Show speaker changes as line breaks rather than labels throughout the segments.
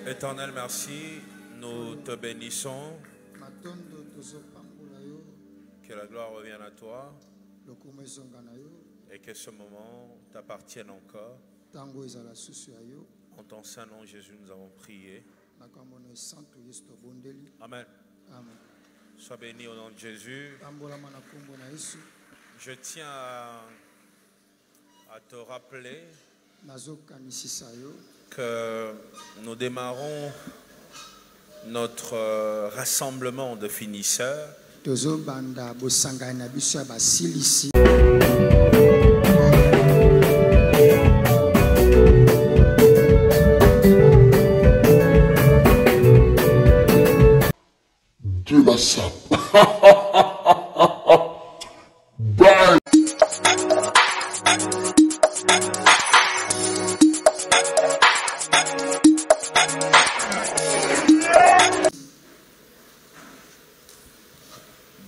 Éternel, merci, nous te bénissons. Que la gloire revienne à toi et que ce moment t'appartienne encore. En ton saint nom, Jésus, nous avons prié. Amen. Sois béni au nom de Jésus. Je tiens à te rappeler que nous démarrons notre rassemblement de finisseurs.
De la sape. Bye.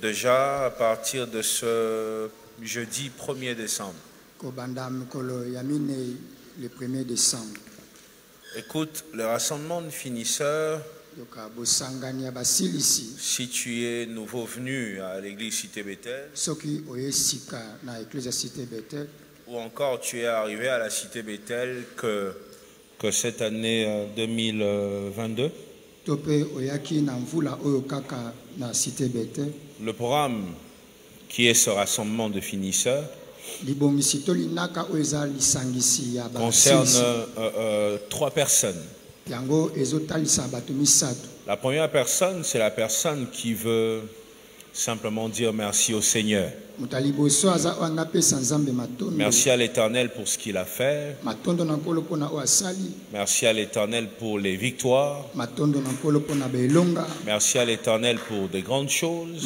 Déjà à partir de ce jeudi 1er décembre.
Le 1er décembre.
Écoute, le rassemblement de finisseurs, si tu es nouveau venu à l'église Cité Bethel, ou encore tu es arrivé à la Cité Bethel que cette année 2022, le programme qui est ce rassemblement de finisseurs concerne 3 personnes. La première personne, c'est la personne qui veut simplement dire merci au Seigneur. Merci à l'Éternel pour ce qu'il a fait. Merci à l'Éternel pour les victoires. Merci à l'Éternel pour de grandes choses.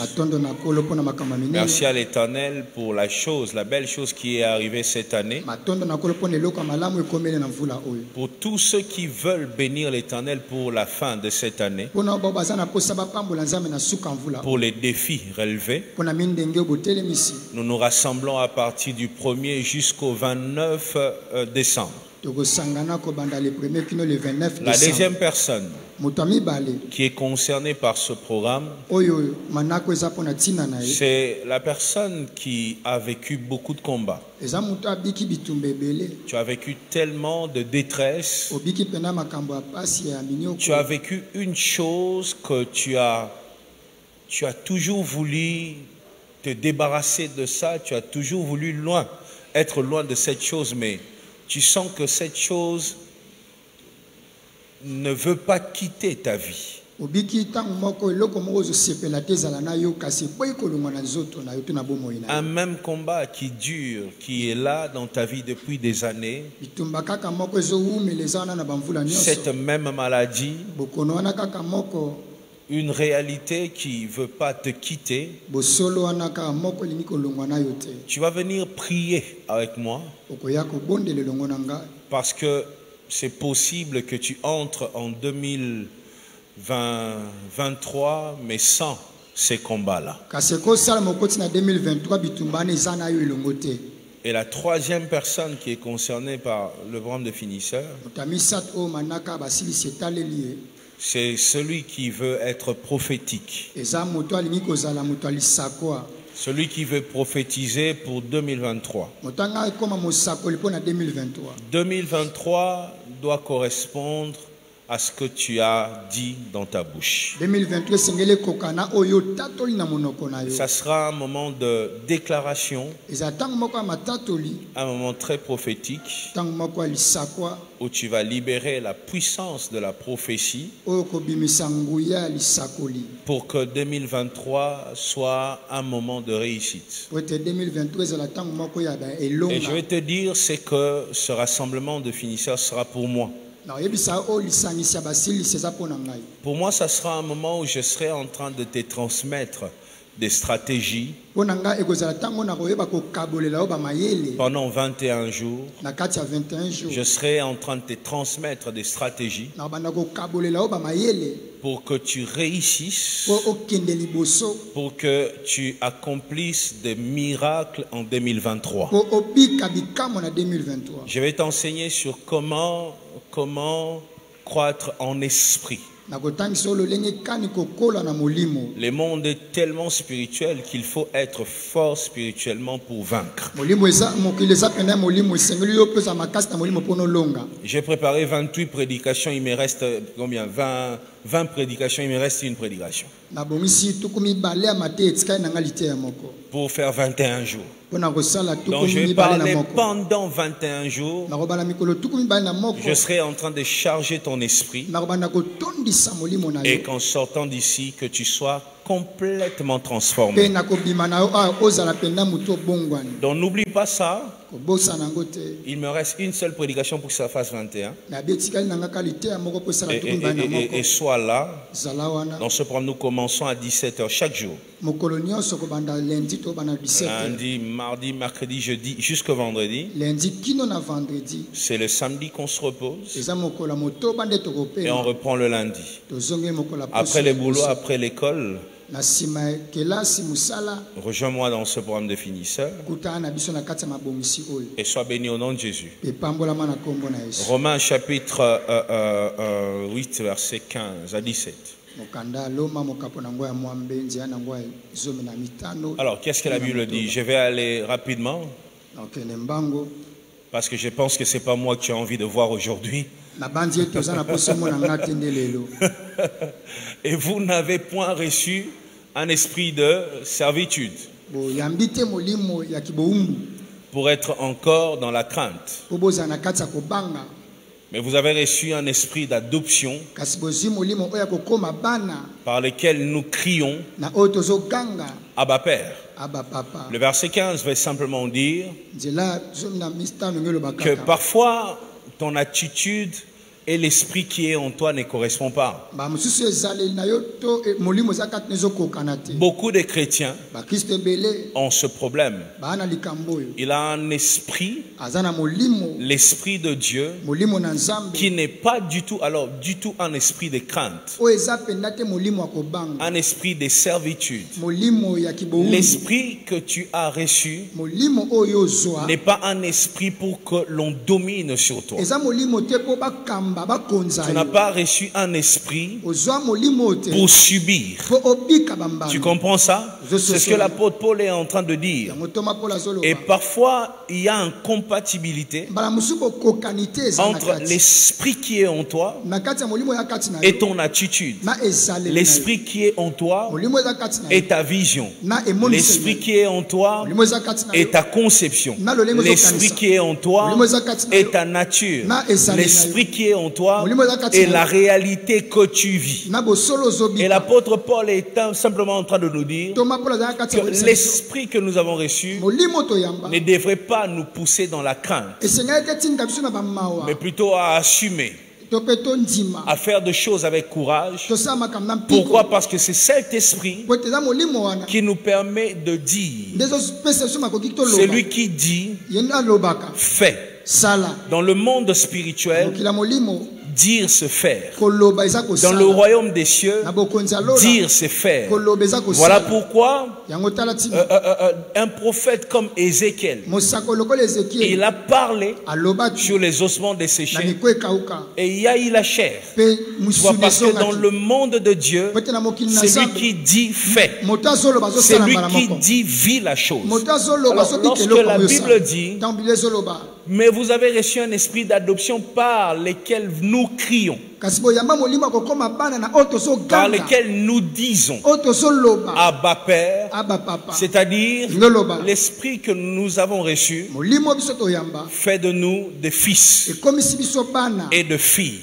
Merci à l'Éternel pour la belle chose qui est arrivée cette année. Pour tous ceux qui veulent bénir l'Éternel pour la fin de cette année. Pour les défis relevés. Nous nous rassemblons à partir du 1er jusqu'au 29 décembre. La deuxième personne qui est concernée par ce programme, c'est la personne qui a vécu beaucoup de combats. Tu as vécu tellement de détresse. Tu as vécu une chose que tu as toujours voulu te débarrasser de ça, tu as toujours voulu être loin de cette chose, mais tu sens que cette chose ne veut pas quitter ta vie. Un même combat qui dure, qui est là dans ta vie depuis des années, cette même maladie, une réalité qui ne veut pas te quitter. Tu vas venir prier avec moi parce que c'est possible que tu entres en 2023 mais sans ces combats-là. Et la troisième personne qui est concernée par le programme de finisseurs, c'est celui qui veut être prophétique. Celui qui veut prophétiser pour 2023. 2023 doit correspondre à ce que tu as dit dans ta bouche. Ça sera un moment de déclaration, un moment très prophétique, où tu vas libérer la puissance de la prophétie pour que 2023 soit un moment de réussite. Et je vais te dire, c'est que ce rassemblement de finisseurs sera pour moi. Pour moi, ça sera un moment où je serai en train de te transmettre des stratégies
Pendant
21 jours.
Na kati ya 21 jours.
Je serai en train de te transmettre des stratégies pour que tu réussisses, pour que tu accomplisses des miracles en 2023. Je vais t'enseigner sur comment croître en esprit. Le monde est tellement spirituel qu'il faut être fort spirituellement pour vaincre. J'ai préparé 28 prédications, il me reste combien? 20 prédications, il me reste une prédication. Pour faire 21 jours. Donc je vais parler pendant 21 jours. Je serai en train de charger ton esprit. Et qu'en sortant d'ici, que tu sois complètement transformé. Donc n'oublie pas ça. Il me reste une seule prédication pour que ça fasse 21. Et sois là. Dans ce programme, nous commençons à 17h chaque jour. Lundi, mardi, mercredi, jeudi, jusqu'au vendredi. C'est le samedi qu'on se repose. Et on reprend le lundi. Après les boulots, après l'école. Rejoins-moi dans ce programme de finisseur. Et sois béni au nom de Jésus. Romains chapitre 8, verset 15 à 17. Alors, qu'est-ce que la Bible dit? Je vais aller rapidement. Parce que je pense que ce n'est pas moi que tu as envie de voir aujourd'hui. Et vous n'avez point reçu un esprit de servitude pour être encore dans la crainte. Mais vous avez reçu un esprit d'adoption par lequel nous crions Abba Père. Le verset 15 va simplement dire que parfois ton attitude et l'esprit qui est en toi ne correspond pas. Beaucoup de chrétiens ont ce problème. Il a un esprit, l'esprit de Dieu, qui n'est pas du tout un esprit de crainte, un esprit de servitude. L'esprit que tu as reçu n'est pas un esprit pour que l'on domine sur toi. Tu n'as pas reçu un esprit pour subir. Tu comprends ça? C'est ce que l'apôtre Paul est en train de dire. Et parfois, il y a une compatibilité entre l'esprit qui est en toi et ton attitude. L'esprit qui est en toi et ta vision. L'esprit qui est en toi et ta conception. L'esprit qui est en toi et ta nature. L'esprit qui est en toi et la réalité que tu vis. Et l'apôtre Paul est simplement en train de nous dire que l'esprit que nous avons reçu ne devrait pas nous pousser dans la crainte, mais plutôt à assumer, à faire des choses avec courage. Pourquoi? Parce que c'est cet esprit qui nous permet de dire. C'est lui qui dit, fait. Dans le monde spirituel, dire c'est faire. Dans le royaume des cieux, dire c'est faire. Voilà pourquoi un prophète comme Ézéchiel, il a parlé sur les ossements desséchés et il y a eu la chair. Parce que dans le monde de Dieu, c'est lui qui dit fait. C'est lui qui dit vit la chose. Alors, lorsque la Bible dit mais vous avez reçu un esprit d'adoption par lequel nous crions, par lequel nous disons Abba Père, c'est-à-dire l'esprit que nous avons reçu fait de nous des fils et de filles.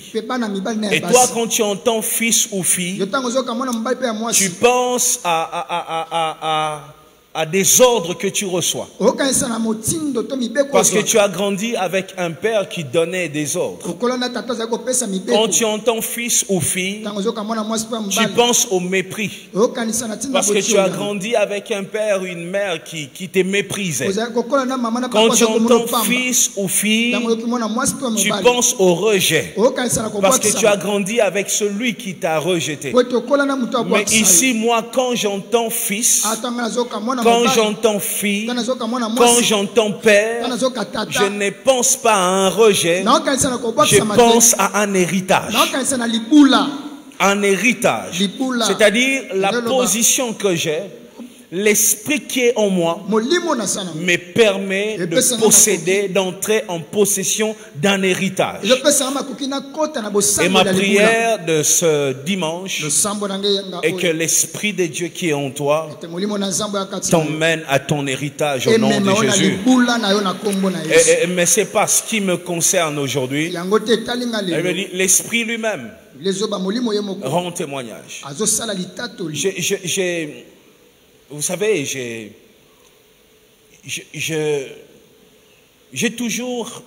Et toi, quand tu entends fils ou fille, tu penses à à des ordres que tu reçois. Parce que tu as grandi avec un père qui donnait des ordres. Quand tu entends fils ou fille, tu penses au mépris. Parce que tu as grandi avec un père ou une mère qui te méprisait. Quand tu entends fils ou fille, tu penses au rejet. Parce que tu as grandi avec celui qui t'a rejeté. Mais ici, moi, quand j'entends fils, quand j'entends fille, quand j'entends père, je ne pense pas à un rejet, je pense à un héritage. Un héritage. C'est-à-dire la position que j'ai, l'esprit qui est en moi me permet de posséder, d'entrer en possession d'un héritage. Et ma prière de ce dimanche est que l'Esprit de Dieu qui est en toi t'emmène à ton héritage au nom de Jésus. Mais ce n'est pas ce qui me concerne aujourd'hui. L'Esprit lui-même rend témoignage. Vous savez, j'ai toujours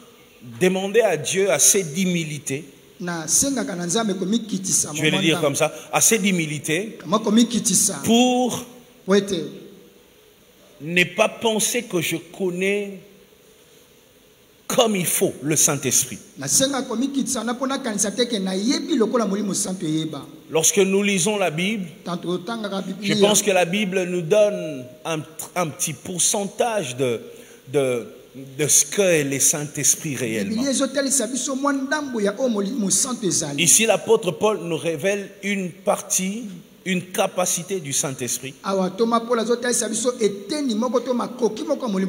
demandé à Dieu assez d'humilité. Je vais le dire comme ça, assez d'humilité pour ne pas penser que je connais comme il faut le Saint-Esprit. Lorsque nous lisons la Bible, je pense que la Bible nous donne un petit pourcentage de ce qu'est le Saint-Esprit réellement. Ici, l'apôtre Paul nous révèle une partie, une capacité du Saint-Esprit.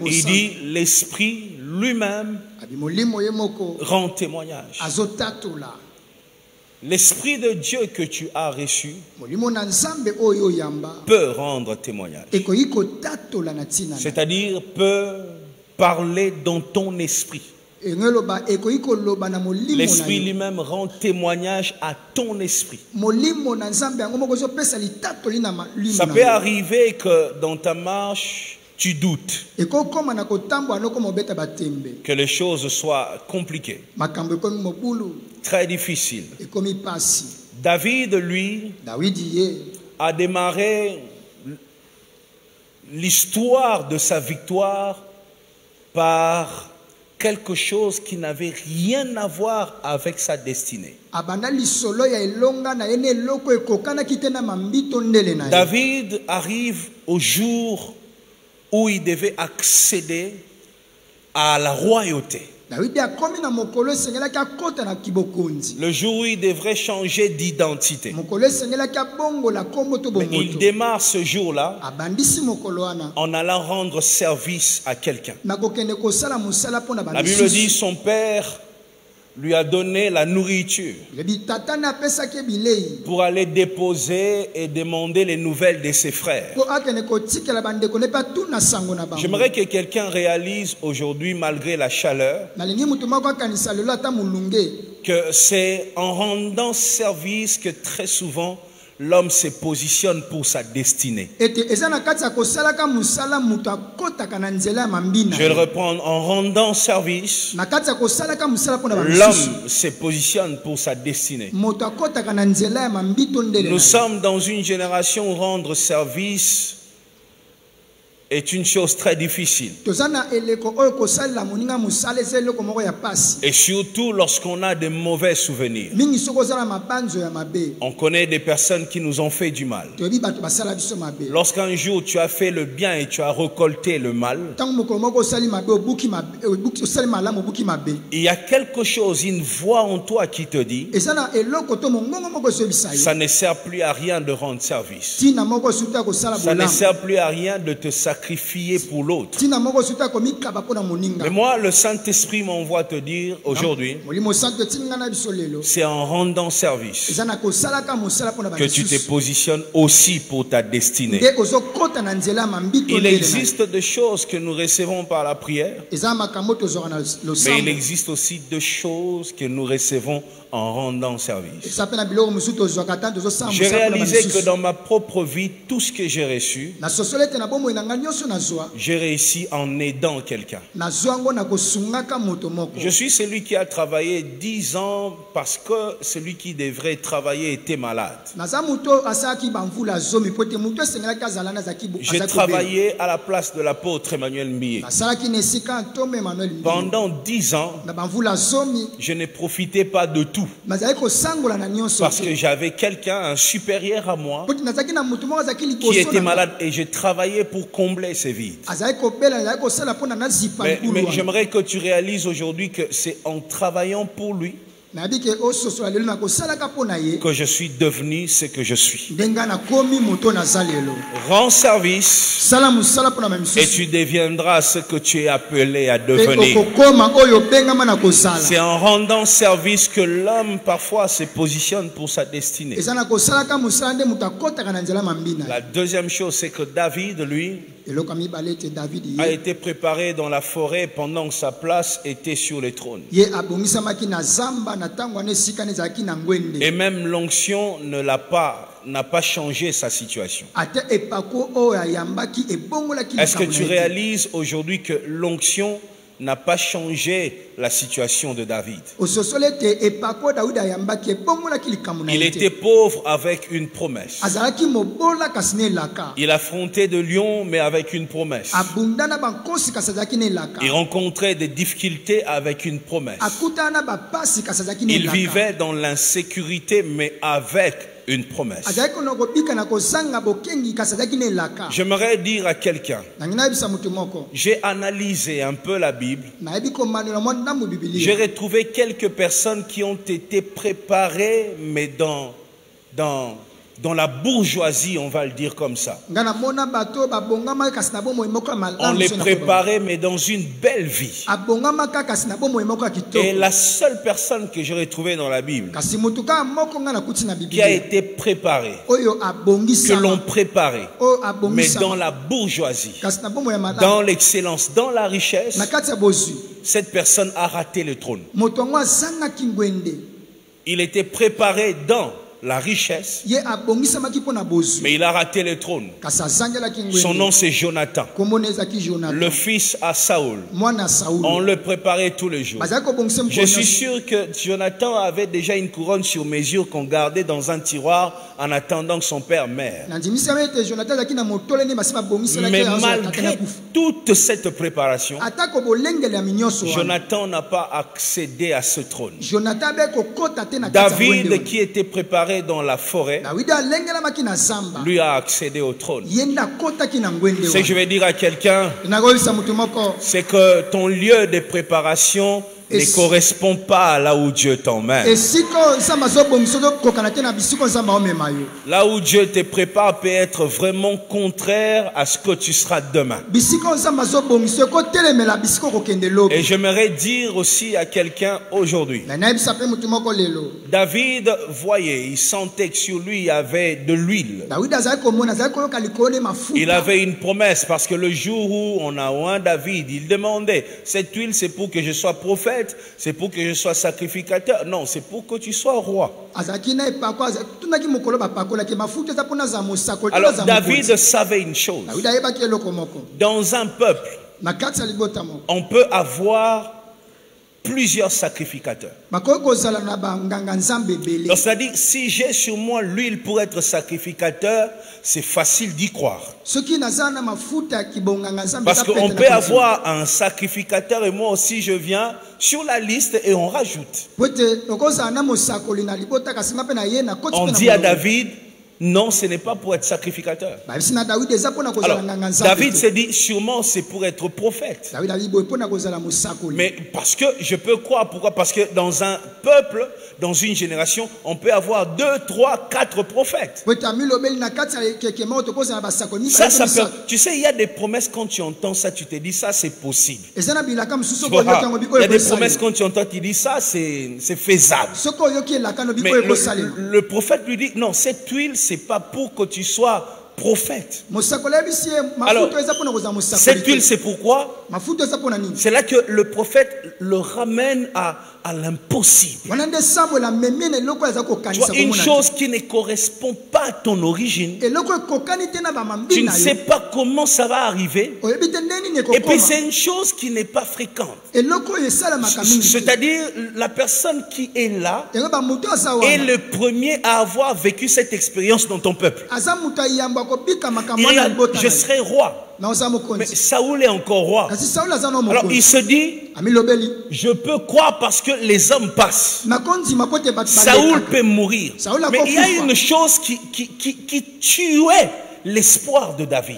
Il dit l'Esprit lui-même rend témoignage. L'Esprit de Dieu que tu as reçu peut rendre témoignage. C'est-à-dire peut parler dans ton esprit. L'Esprit lui-même rend témoignage à ton esprit. Ça peut arriver que dans ta marche, tu doutes, que les choses soient compliquées, très difficiles. David, lui, a démarré l'histoire de sa victoire par quelque chose qui n'avait rien à voir avec sa destinée. David arrive au jour où il devait accéder à la royauté. Le jour où il devrait changer d'identité. Mais il démarre ce jour-là en allant rendre service à quelqu'un. La Bible dit son père lui a donné la nourriture pour aller déposer et demander les nouvelles de ses frères. J'aimerais que quelqu'un réalise aujourd'hui, malgré la chaleur, que c'est en rendant service que très souvent l'homme se positionne pour sa destinée. Je vais le reprendre. En rendant service, l'homme se positionne pour sa destinée. Nous sommes dans une génération où rendre service est une chose très difficile. Et surtout lorsqu'on a de mauvais souvenirs. On connaît des personnes qui nous ont fait du mal. Lorsqu'un jour tu as fait le bien et tu as récolté le mal, il y a quelque chose, une voix en toi qui te dit, ça ne sert plus à rien de rendre service. Ça ne sert plus à rien de te sacrifier pour l'autre. Mais moi, le Saint-Esprit m'envoie te dire aujourd'hui, c'est en rendant service que tu te positionnes aussi pour ta destinée. Il existe des choses que nous recevons par la prière, mais il existe aussi des choses que nous recevons en rendant service. J'ai réalisé que dans ma propre vie, tout ce que j'ai reçu, j'ai réussi en aidant quelqu'un. Je suis celui qui a travaillé 10 ans parce que celui qui devrait travailler était malade. J'ai travaillé à la place de l'apôtre Emmanuel Mbié. Pendant 10 ans, je ne profitais pas de tout. Parce que j'avais quelqu'un, un supérieur à moi, qui était malade et j'ai travaillé pour combler ces vides. Mais j'aimerais que tu réalises aujourd'hui que c'est en travaillant pour lui que je suis devenu ce que je suis. Rends service et tu deviendras ce que tu es appelé à devenir. C'est en rendant service que l'homme parfois se positionne pour sa destinée. La deuxième chose, c'est que David, lui, a été préparé dans la forêt pendant que sa place était sur le trône. Et même l'onction n'a pas changé sa situation. Est-ce que tu réalises aujourd'hui que l'onction n'a pas changé la situation de David? Il était pauvre avec une promesse. Il affrontait de lions mais avec une promesse. Il rencontrait des difficultés avec une promesse. Il vivait dans l'insécurité mais avec une promesse. J'aimerais dire à quelqu'un, j'ai analysé un peu la Bible. J'ai retrouvé quelques personnes qui ont été préparées, mais dans la bourgeoisie, on va le dire comme ça. On les préparait, mais dans une belle vie. Et la seule personne que j'ai retrouvée dans la Bible qui a été préparée, que l'on préparait, mais dans la bourgeoisie, dans l'excellence, dans la richesse, cette personne a raté le trône. Il était préparé dans la richesse, mais il a raté le trône. Son nom c'est Jonathan, le fils à Saoul. On le préparait tous les jours. Je suis sûr que Jonathan avait déjà une couronne sur mesure qu'on gardait dans un tiroir en attendant que son père meure. Mais malgré toute cette préparation, Jonathan n'a pas accédé à ce trône. David, qui était préparé dans la forêt, lui a accédé au trône. Ce que je vais dire à quelqu'un, c'est que ton lieu de préparation ne correspond pas à là où Dieu t'emmène. Là où Dieu te prépare peut être vraiment contraire à ce que tu seras demain. Et j'aimerais dire aussi à quelqu'un aujourd'hui, David voyait, il sentait que sur lui il y avait de l'huile. Il avait une promesse parce que le jour où on a oint David, il demandait, cette huile c'est pour que je sois prophète, c'est pour que je sois sacrificateur. Non, c'est pour que tu sois roi. Alors David savait une chose. Dans un peuple, on peut avoir plusieurs sacrificateurs. C'est-à-dire, si j'ai sur moi l'huile pour être sacrificateur, c'est facile d'y croire. Parce qu'on peut avoir un sacrificateur et moi aussi je viens sur la liste et on rajoute. On dit à David, non, ce n'est pas pour être sacrificateur. Alors, David s'est dit, sûrement c'est pour être prophète. Mais parce que je peux croire, pourquoi? Parce que dans un peuple, dans une génération, on peut avoir 2, 3, 4 prophètes. Tu sais, il y a des promesses, quand tu entends ça, tu te dis, ça c'est possible. Il y a des promesses, quand tu entends, tu dis, ça c'est faisable. Mais le prophète lui dit, non, cette huile, c'est pas pour que tu sois prophète. Alors, cette huile, c'est pourquoi? C'est là que le prophète le ramène à l'impossible. Tu vois, une
chose
chose qui ne correspond pas à ton origine, tu ne sais pas comment ça va arriver. Et puis c'est une chose qui n'est pas fréquente. C'est-à-dire la personne qui est là est le premier à avoir vécu cette expérience dans ton peuple. Il regarde, je serai roi. Mais Saoul est encore roi. Alors il se dit, je peux croire parce que les hommes passent. Saoul peut mourir. Mais il y a une chose qui tuait l'espoir de David.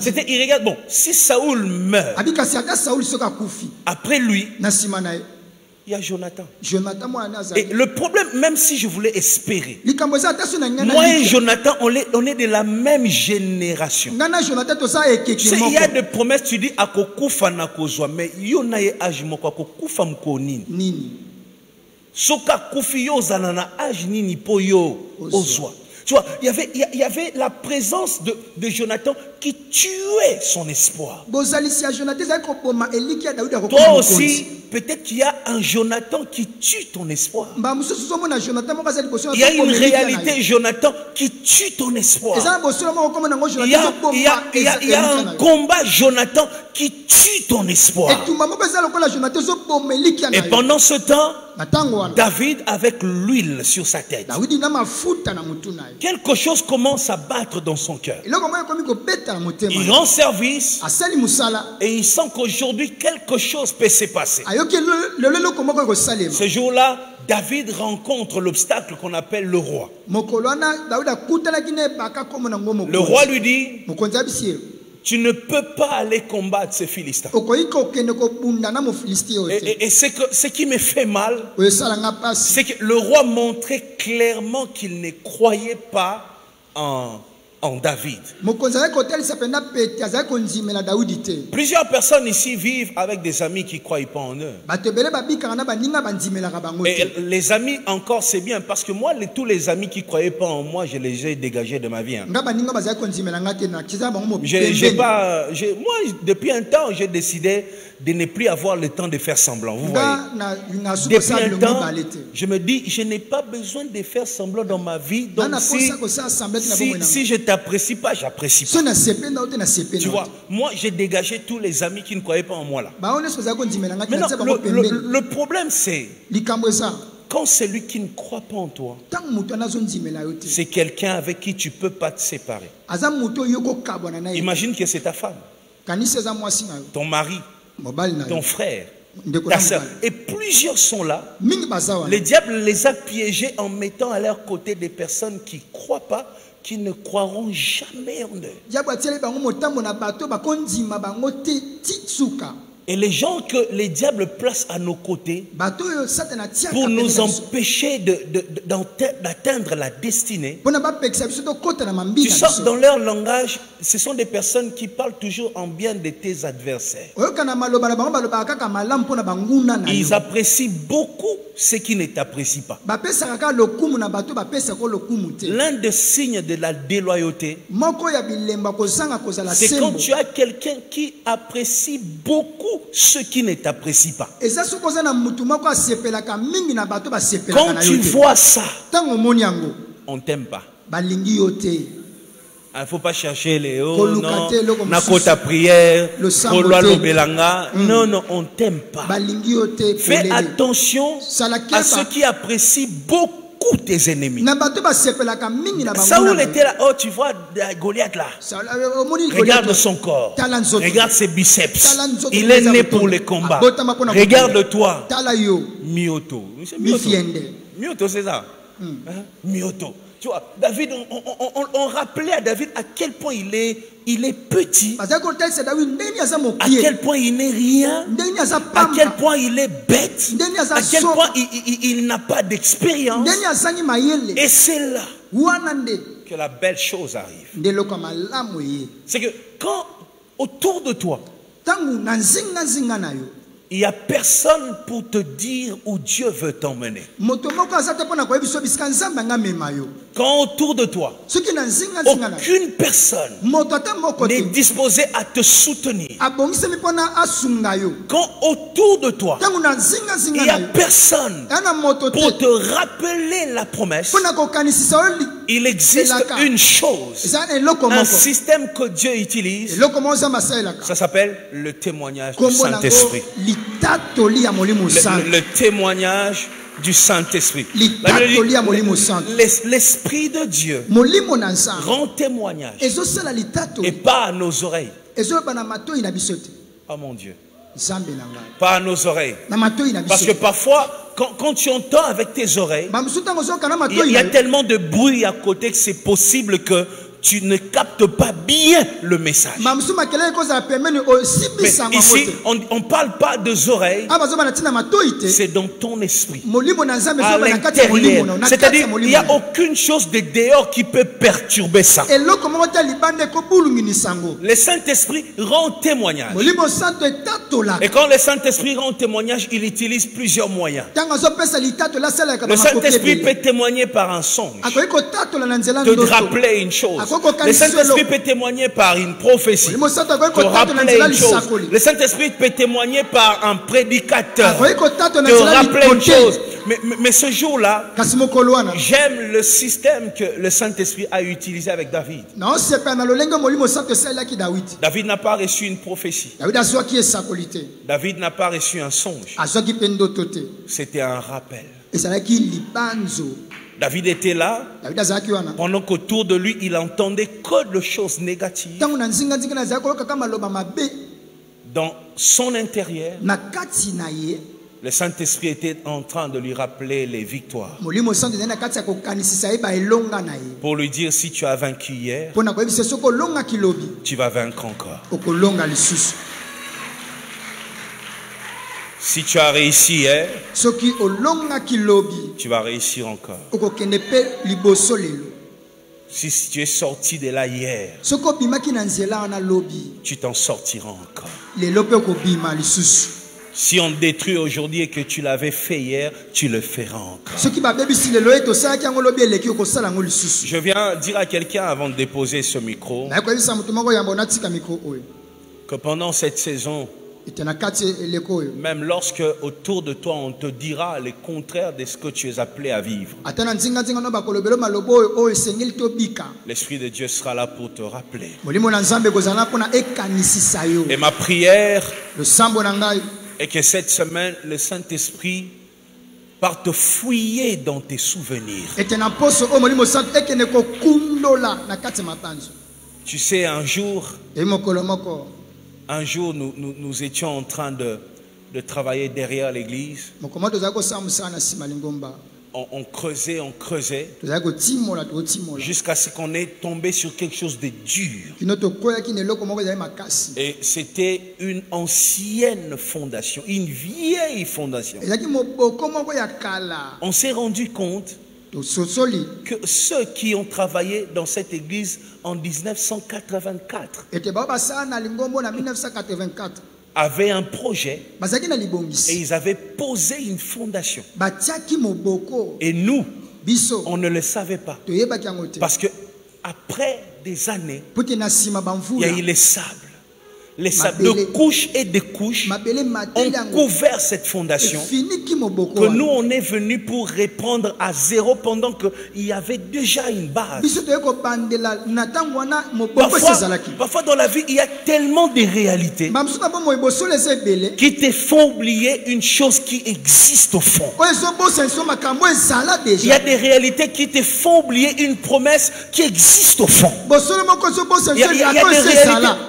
C'était, il regarde, bon, si Saoul meurt, après lui, il y a Jonathan. Et le problème, même si je voulais espérer, moi et Jonathan, on est de la même génération. Tu sais, il y a des promesses, tu dis, akokufa na kozwa, mais yo na ye âge moko akokufa mko nini. Soka kufi yo zanana âge nini po yo ozwa. Tu vois, il y avait la présence de Jonathan qui tuait son espoir. Toi aussi, peut-être qu'il y a un Jonathan qui tue ton espoir. Il y a une réalité Jonathan qui tue ton espoir. Il y a un combat Jonathan qui tue ton espoir. Et pendant ce temps, David avec l'huile sur sa tête. Quelque chose commence à battre dans son cœur. Il rend service et il sent qu'aujourd'hui quelque chose peut se passer. Ce jour-là, David rencontre l'obstacle qu'on appelle le roi. Le roi lui dit, tu ne peux pas aller combattre ces Philistins. Et ce qui me fait mal, c'est que le roi montrait clairement qu'il ne croyait pas en David. Plusieurs personnes ici vivent avec des amis qui ne croient pas en eux. Et les amis encore c'est bien parce que moi tous les amis qui ne croyaient pas en moi, je les ai dégagés de ma vie. Moi depuis un temps j'ai décidé de ne plus avoir le temps de faire semblant. Vous voyez, depuis un temps je me dis je n'ai pas besoin de faire semblant dans ma vie. Donc si je t'apprécie pas, j'apprécie pas. Tu vois, moi j'ai dégagé tous les amis qui ne croyaient pas en moi là. Maintenant, le problème c'est quand celui qui ne croit pas en toi, c'est quelqu'un avec qui tu ne peux pas te séparer. Imagine que c'est ta femme, ton mari, ton frère, ta soeur. Et plusieurs sont là. Le diable les a piégés en mettant à leur côté des personnes qui ne croient pas, qui ne croiront jamais en eux. Et les gens que les diables placent à nos côtés pour nous empêcher d'atteindre la destinée, tu sens dans leur langage, ce sont des personnes qui parlent toujours en bien de tes adversaires. Ils apprécient beaucoup ce qui ne t'apprécient pas. L'un des signes de la déloyauté, c'est quand tu as quelqu'un qui apprécie beaucoup ceux qui ne t'apprécient pas. Quand tu vois ça, on ne t'aime pas. Il ne faut pas chercher les hauts, non, nakota prière, non, non, on ne t'aime pas. Fais attention à ceux qui apprécient beaucoup tes ennemis. Saoul était là, oh tu vois Goliath là, regarde son corps, regarde ses biceps, il est né pour le combat, regarde-toi, Mioto, Mioto c'est ça, Mioto. Tu vois, David, on rappelait à David à quel point il est petit, à quel point il n'est rien, à quel point il est bête, à quel point il n'a pas d'expérience. Et c'est là que la belle chose arrive. C'est que quand autour de toi, Il n'y a personne pour te dire où Dieu veut t'emmener. Quand autour de toi, aucune personne n'est disposée à te soutenir. Quand autour de toi, il n'y a personne pour te rappeler la promesse, il existe une chose, un système que Dieu utilise, ça s'appelle le témoignage du Saint-Esprit. Le témoignage du Saint-Esprit. L'Esprit de Dieu rend témoignage et pas à nos oreilles. Oh mon Dieu. Pas à nos oreilles. Parce que parfois, quand tu entends avec tes oreilles, il y a tellement de bruit à côté que c'est possible que tu ne captes pas bien le message. Mais ici, on ne parle pas des oreilles, c'est dans ton esprit, à l'intérieur. C'est-à-dire, il n'y a aucune chose de dehors qui peut perturber ça. Le Saint-Esprit rend témoignage. Et quand le Saint-Esprit rend témoignage, il utilise plusieurs moyens. Le Saint-Esprit peut témoigner par un songe, te rappeler une chose. Le Saint-Esprit peut témoigner par une prophétie, te rappeler une chose. Le Saint-Esprit peut témoigner par un prédicateur, te rappeler une chose. Mais ce jour-là, j'aime le système que le Saint-Esprit a utilisé avec David. David n'a pas reçu une prophétie. David n'a pas reçu un songe. C'était un rappel. David était là pendant qu'autour de lui il entendait que de choses négatives. Dans son intérieur, le Saint-Esprit était en train de lui rappeler les victoires. Pour lui dire, si tu as vaincu hier, tu vas vaincre encore. Si tu as réussi hier, tu vas réussir encore. Si tu es sorti de là hier, tu t'en sortiras encore. Si on détruit aujourd'hui et que tu l'avais fait hier, tu le feras encore. Je viens dire à quelqu'un avant de déposer ce micro que pendant cette saison, même lorsque autour de toi on te dira le contraire de ce que tu es appelé à vivre, l'Esprit de Dieu sera là pour te rappeler. Et ma prière est que cette semaine le Saint-Esprit parte fouiller dans tes souvenirs. Tu sais, un jour nous étions en train de travailler derrière l'église. On creusait jusqu'à ce qu'on ait tombé sur quelque chose de dur. Et c'était une ancienne fondation, une vieille fondation. On s'est rendu compte que ceux qui ont travaillé dans cette église en 1984 avaient un projet et ils avaient posé une fondation. Et nous, on ne le savait pas. Parce que après des années, il y a eu les sables. Les sables de couches et de couches ont couvert cette fondation que nous on est venu pour répondre à zéro pendant qu'il y avait déjà une base. Parfois dans la vie il y a tellement de réalités qui te font oublier une chose qui existe au fond. Il y a des réalités qui te font oublier une promesse qui existe au fond. Il y a des réalités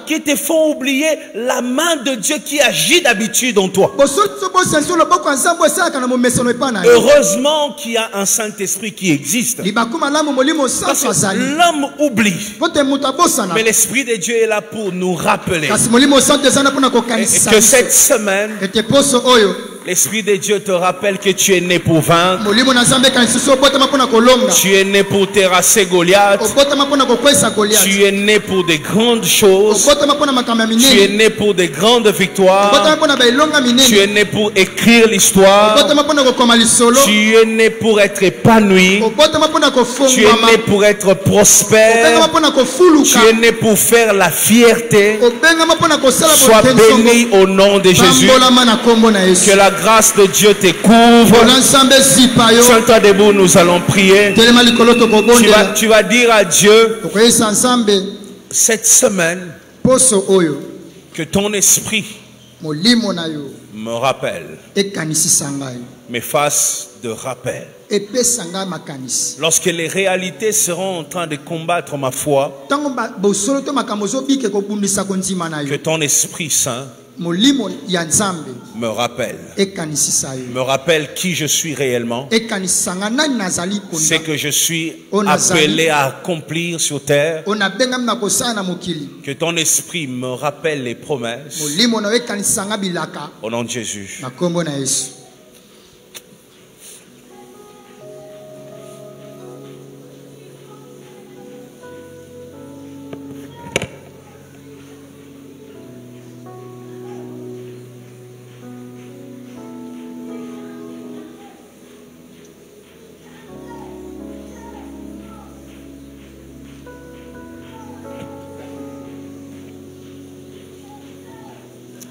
qui te font oublier la main de Dieu qui agit d'habitude en toi. Heureusement qu'il y a un Saint-Esprit qui existe. Parce que l'homme oublie. Mais l'Esprit de Dieu est là pour nous rappeler. Et que cette semaine, L'Esprit de Dieu te rappelle que tu es né pour vaincre.
Molimo na Nzambe ekanisi so obotama mpona kolonga.
Tu es né pour terrasser Goliath.
Obotama mpona kokwesa Goliath.
Tu es né pour de grandes choses.
Obotama mpona makambo ya
Tu es
minene.
né pour de grandes victoires.
Obotama mpona bailonga
Tu
minene.
es né pour écrire l'histoire.
Obotama mpona kokoma lisolo.
Tu es né pour être épanoui.
Obotama mpona
Tu es
kofungwama.
né pour être prospère.
Obengama mpona kofuluka.
Tu es né pour faire la fierté.
Obengama mpona kosala
Sois
botensongo.
béni au nom de Jésus.
Pambolama na kombo na Yesu.
Que la grâce de Dieu te couvre.
Ola Nzambe zipa yo.
Tiens-toi debout, nous allons prier.
Telema likolo tokobondela.
Tu vas dire à Dieu
Tokoyesa Nzambe
cette semaine
poso oyo.
que ton esprit
Molimo na yo
me rappelle,
ekanisisa ngai.
me fasse de rappel.
Epesa ngai makanisi.
Lorsque les réalités seront en train de combattre ma foi,
Tango bosolo to makambo zobike kobundisa konzima na
que
yo.
ton Esprit Saint
Molimo ya Nzambe
me rappelle.
ekanisisa yo.
Me rappelle qui je suis réellement,
Ekanisisa ngai nani nazali
ce
ponda.
que je suis
On a
appelé à accomplir sur terre.
Ona bengam na kosala na mokili.
Que ton esprit me rappelle les promesses.
Molimo na yo ekanisisa ngai bilaka.
Au nom de Jésus.
Na kombo na Yesu.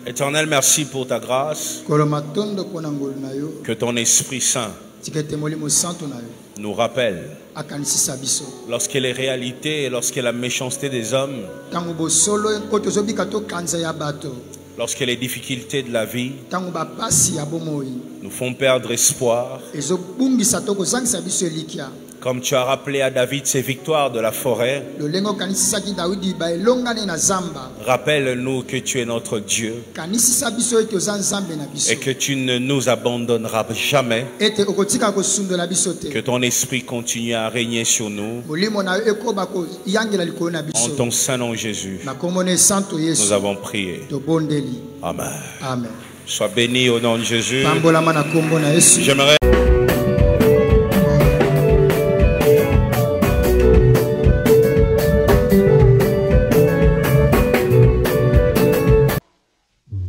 Éternel, merci pour ta grâce.
Kolomatondo pona ngolu na yo.
Que ton Esprit Saint
Tikete molimo santo na yo.
nous rappelle
Akanisisa biso.
lorsque les réalités et lorsque la méchanceté des hommes,
Tango bosolo koto zobika to kanza ya bato.
lorsque les difficultés de la vie
Tango bapasi ya bomoi.
nous font perdre espoir,
Ezobungisa to kozangisa biso elikia.
comme tu as rappelé à David ses victoires de la forêt,
Lolengo kanisisaki Daudi ba elongane na zamba.
rappelle-nous que tu es notre Dieu
Kanisisa biso ete oza Nzambe na biso.
et que tu ne nous abandonneras jamais,
Ete okotika kosundola biso te.
que ton esprit continue à régner sur nous.
Molimo na yo ekoba ko yangela likolo na
En
biso.
ton saint nom Jésus,
Na komone santo
nous
Yesu.
avons prié.
To bondeli.
Amen.
Amen.
Sois béni au nom de Jésus.
Pambolama na kombo na Yesu.
J'aimerais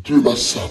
Dieu la sape.